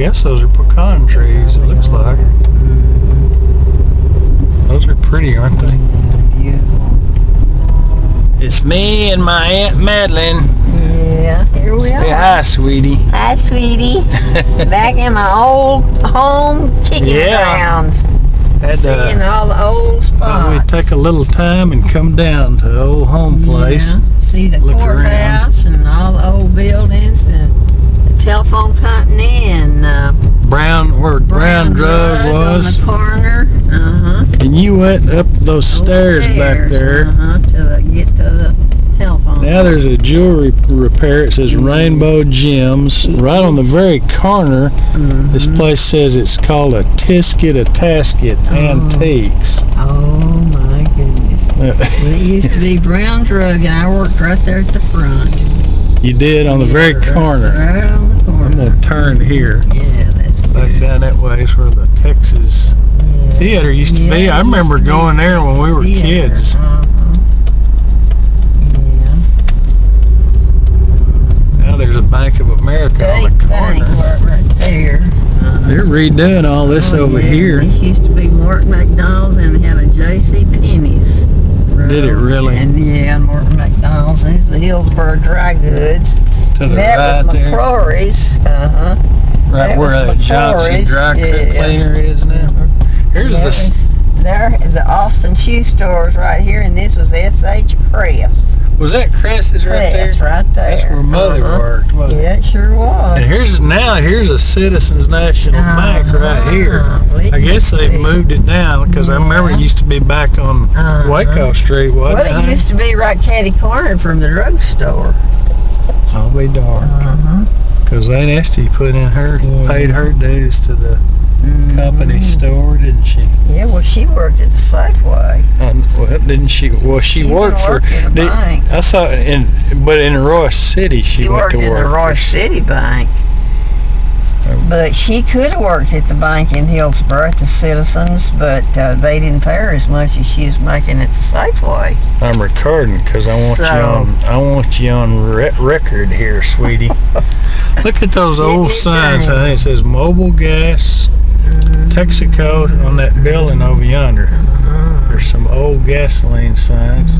guess those are pecan trees, it looks like. Those are pretty, aren't they? Beautiful. It's me and my Aunt Madeline. Yeah, here we Say are. hi, sweetie. Hi, sweetie. Back in my old home kicking grounds. Had Seeing all the old spots. we'd take a little time and come down to the old home place. Yeah. See the Look courthouse and all the old buildings and the telephone company and Where Brown Drug was. on the corner. And you went up those stairs back there. To get to the telephone. Now there's a jewelry repair. It says Rainbow Gems. Right on the very corner, this place says it's called a Tisket, a Tasket Antiques. Oh my goodness. It used to be Brown Drug and I worked right there at the front. You did on the very corner. Right on the corner. I'm going to turn here. Yeah, that's Back good. down that way is where the Texas Theater used to be. I remember going there when we were kids. Now there's a Bank of America on the corner. Right there. They're redoing all this over here. This used to be Martin McDonald's and they had a J.C. Penney's. Did it really? And Martin McDonald's. And this was Hillsboro Dry Goods. To the That right was there. McCrory's. Right That where was the Johnson McCrory's. Dry Cleaner is now. Here's That was the Austin Shoe Stores right here, and this was S.H. Crest. Was that Crest's right there? Crest right there. That's where Mother worked, wasn't it? Yeah, it sure was. And here's a Citizens National Bank right here. I guess they've moved it down because I remember it used to be back on Waco Street, wasn't it? Well, it used to be right catty cornered from the drugstore. I'll be darned. Because Aunt Esty paid her dues to the company store, didn't she? Yeah, well, she worked at the Safeway. Didn't she? Well, she worked for. In a bank. I thought, but in Royce City, she went to work. She worked in the Royce City Bank. But she could have worked at the bank in Hillsboro at the Citizens, but they didn't pay her as much as she was making at the Safeway. I'm recording because I want you on record here, sweetie. Look at those old signs. I think it says Mobile Gas, Texaco on that building over yonder. There's some old gasoline signs.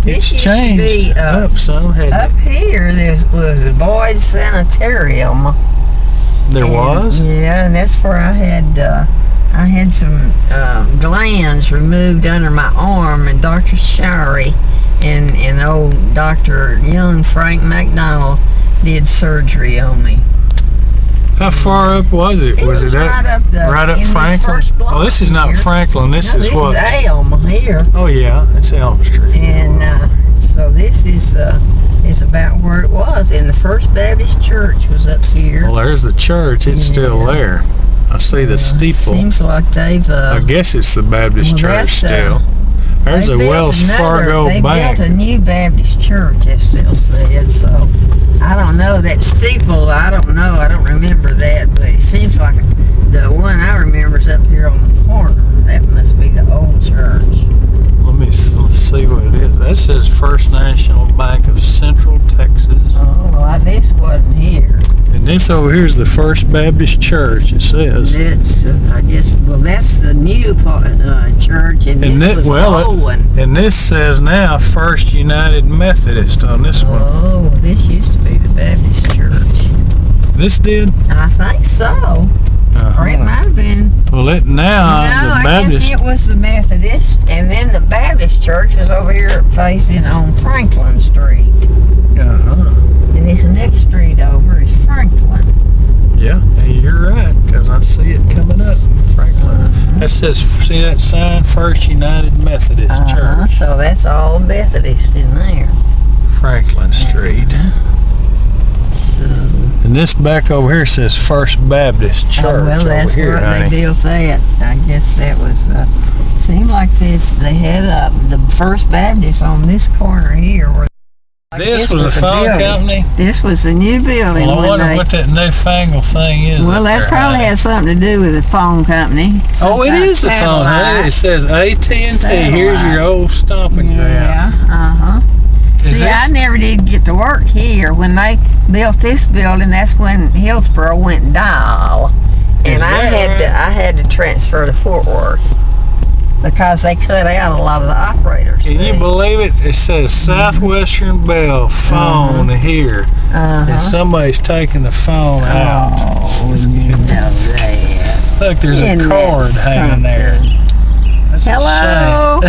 It's changed up some. Up here, there was a boys' sanitarium. There was? Yeah, and that's where I had some glands removed under my arm, and Dr. Showery and old Dr. Young Frank McDonald did surgery on me. How far up was it? Was it right up Franklin? Oh, this is not Franklin. This is what? This is Elm here. Oh yeah, it's Elm Street. And so this is about where it was. And the First Baptist Church was up here. Well, there's the church. It's still there. I see the steeple. Seems like they've. I guess it's the Baptist church still. There's a Wells Fargo bank. They built a new Baptist church, it still said, so I don't know. That steeple, I don't know. I don't remember that, but it seems like the one I remember is up here on the corner. That must be the old church. Let's see what it is. That says First National Bank of Central Texas. Oh, well, this wasn't here. And this over here is the First Baptist Church, it says. That's, I guess, well, that's the new church, and this was the old one. And this says now First United Methodist on this one. Oh, this used to be the Baptist church. This did? I think so. Or it might have been. Well, the Baptist. I guess it was the Methodist, and then the Baptist church was over here facing on Franklin Street. And this next street over is Franklin. Yeah, you're right, because I see it coming up, Franklin. That says, see that sign, First United Methodist Church. So that's all Methodist in there. Franklin Street. And this back over here says First Baptist Church. Oh, well, that's over here, where they built that. I guess that was, seemed like they had the First Baptist on this corner here. Where this was a phone company? This was the new building. Well, I wonder what that newfangled thing is. Well, that probably has something to do with the phone company. Oh, it is the phone. It says AT&T. Here's your old stomping ground. Yeah, See, I never did get to work here. When they built this building, that's when Hillsboro went dial, and I had to transfer to Fort Worth because they cut out a lot of the operators. Can you believe it? It says Southwestern Bell phone here, and somebody's taking the phone out. Oh, you know that. Look, there's a card hanging there. That's Hello.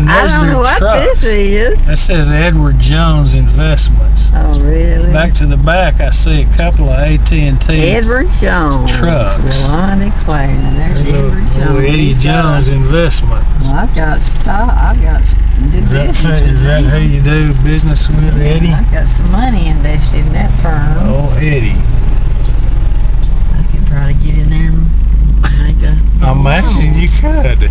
I don't know what this is. That says Edward Jones Investments. Oh, really? Back to the back, I see a couple of AT&T Edward Jones trucks. Well, I declare, there's Edward Jones. Eddie Jones Investment. Well, I've got stock. I've got Is that who you do business with, Eddie? I've got some money invested in that firm. Oh, Eddie. I could probably get in there and make a. I'm actually, you could.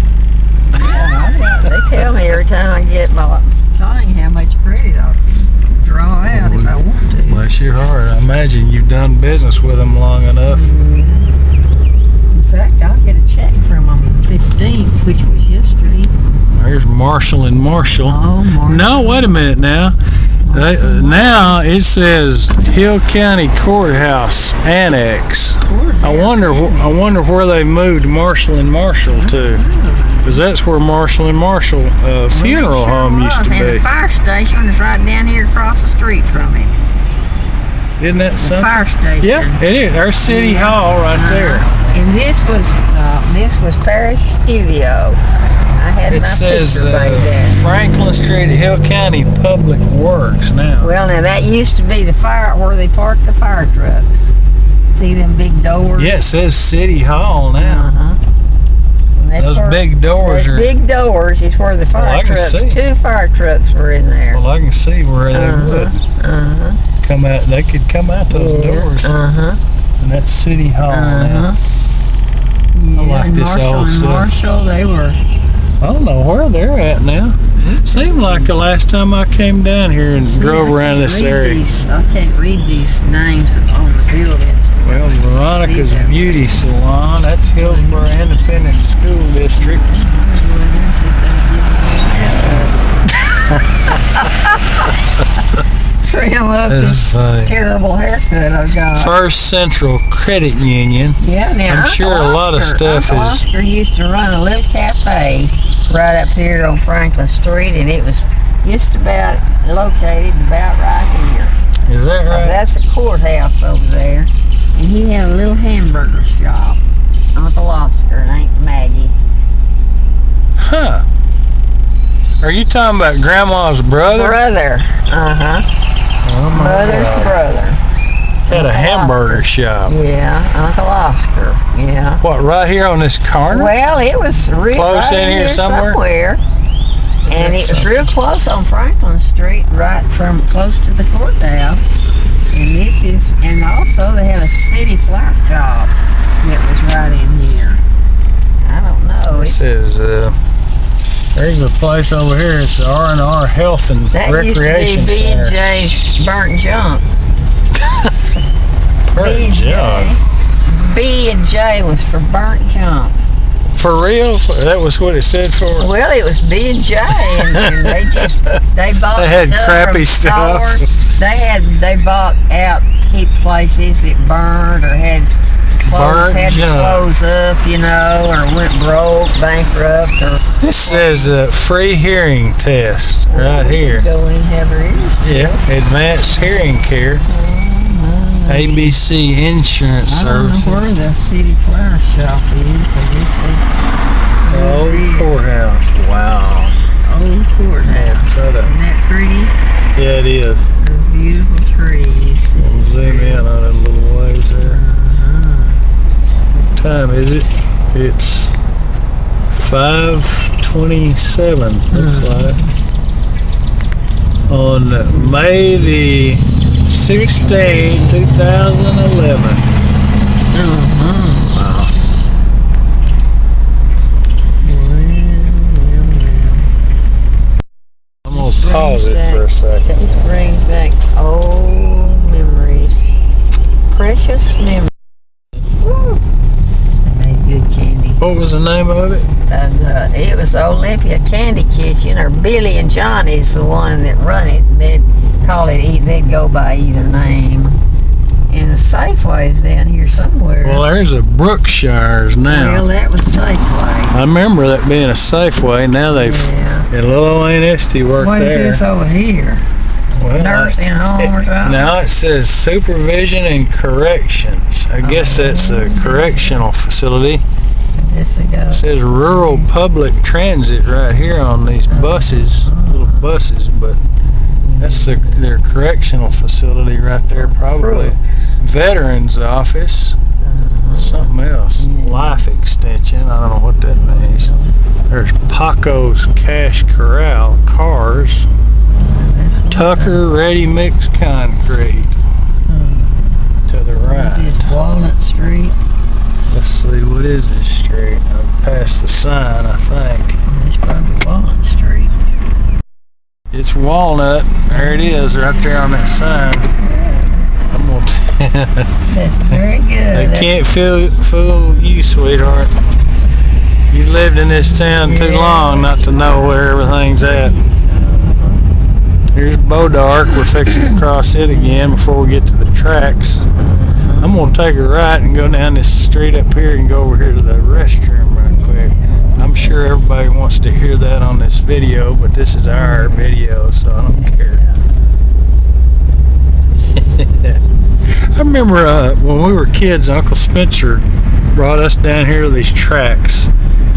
Yeah, they tell me every time I get my thing how much credit I can draw out if I want to. Bless your heart. I imagine you've done business with them long enough. In fact, I'll get a check from them on the 15th, which was yesterday. There's Marshall and Marshall. Oh, Marshall. No, wait a minute now. Now it says Hill County Courthouse Annex. I wonder where they moved Marshall and Marshall to. Because that's where Marshall and Marshall funeral home used to be. And the fire station is right down here across the street from it. Isn't that something? The fire station. Yeah, it is. There's City Hall right there. And this was Parish Studio. I had it my says picture made there. Franklin Street, Hill County Public Works now. Well, now that used to be the fire where they parked the fire trucks. See them big doors? Yeah, it says City Hall now. Those big doors are. Big doors is where the fire trucks. 2 fire trucks were in there. Well, I can see where they would come out. They could come out those doors. And that's City Hall now. Yeah, I like this old stuff. Marshall, they were. I don't know where they're at now. Seemed like the last time I came down here and drove around this area. I can't read these names on the buildings. Well, Veronica's Beauty Salon, that's Hillsboro Independent School District. Trim up this terrible haircut I've got. First Central Credit Union. Yeah, now I'm sure a lot of stuff Uncle Oscar used to run a little cafe right up here on Franklin Street, and it was just about located about right here. Is that right? That's the courthouse over there. And he had a little hamburger shop. Uncle Oscar and Aunt Maggie. Huh. Are you talking about Grandma's brother? Brother. Oh my Mother's God. brother. Had a hamburger shop. Yeah, Uncle Oscar. Yeah. What, right here on this corner? Well, it was close right in here somewhere. And it was real close on Franklin Street, right from close to the courthouse. And also they had a city flower shop that was right in here. I don't know. This is there's a place over here. It's the R&R Health and Recreation Center. That used to be B&J's Burnt Junk. Burnt Junk. B&J was for burnt junk. For real? That was what it stood for? Well, it was B&J, and they bought. They had crappy stuff. They bought out places that burned or had to close up, or went broke, bankrupt, or. This says free hearing test right here. Go in and have her ears. Yeah, advanced hearing care. ABC Insurance Services. I don't know where the city flower shop is. Old courthouse. Wow. Old courthouse. Isn't that pretty? Yeah, it is. Those beautiful trees. We'll zoom in on it a little ways there. What time is it? It's 5:27. Looks like. On May the 16th, 2011. Wow. I'm going to pause it for a second. This brings back old memories. Precious memories. Woo. Made good candy. What was the name of it? It was the Olympia Candy Kitchen, or Billy and Johnny's the one that run it. They'd call it, they'd go by either name. And the Safeway's down here somewhere. Well, there's a Brookshire's now. Well, that was Safeway. I remember that being a Safeway. Now they've, and little Aunt Esty worked what there. What is this over here? Well, nursing home or something? Now it says Supervision and Corrections. I guess that's a correctional facility. It says Rural Public Transit right here on these buses, little buses, but that's their correctional facility right there, probably. Veterans Office, something else, Life Extension, I don't know what that means. There's Paco's Cash Corral, Cars, Tucker Ready Mix Concrete, to the right. Is this Walnut Street? Let's see, what is this street? I'm past the sign, I think. It's probably Walnut Street. It's Walnut. There it is, right there on that sign. I'm gonna That's very good. They can't fool you, sweetheart. You lived in this town too long not to know where everything's at. Here's Bodark. We're fixing to cross it again before we get to the tracks. I'm going to take a right and go down this street up here and go over here to the restroom right quick. I'm sure everybody wants to hear that on this video, but this is our video, so I don't care. I remember when we were kids, Uncle Spencer brought us down here to these tracks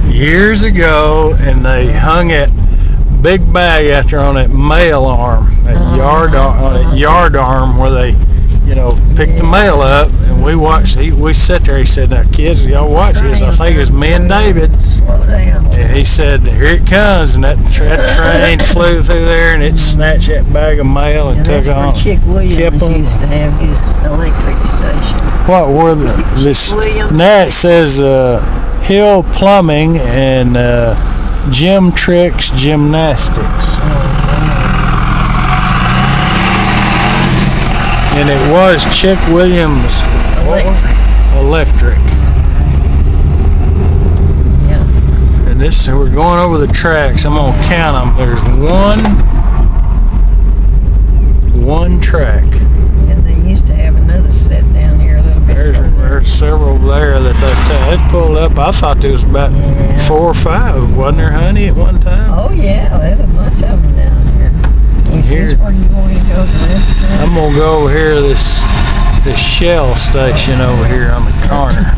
years ago, and they hung that big bag out there on that mail arm, that yard arm where they, picked the mail up, and we watched. We sat there. He said, "Now, kids, y'all watch this." I think it was me and David. And he said, "Here it comes," and that train flew through there, and it snatched that bag of mail and took on. Chick Williams used to have his electric station. What were this? Now it says Hill Plumbing and Gym Tricks Gymnastics. And it was Chick Williams Electric. Yeah. And we're going over the tracks. I'm gonna count them. There's one track. And they used to have another set down here a little bit. There's several there that they've pulled up. I thought there was about 4 or 5, wasn't there, honey, at one time? Oh yeah, there's a bunch of them down here. Is this where you want to go to this? I'm gonna go over here to this Shell station over here on the corner.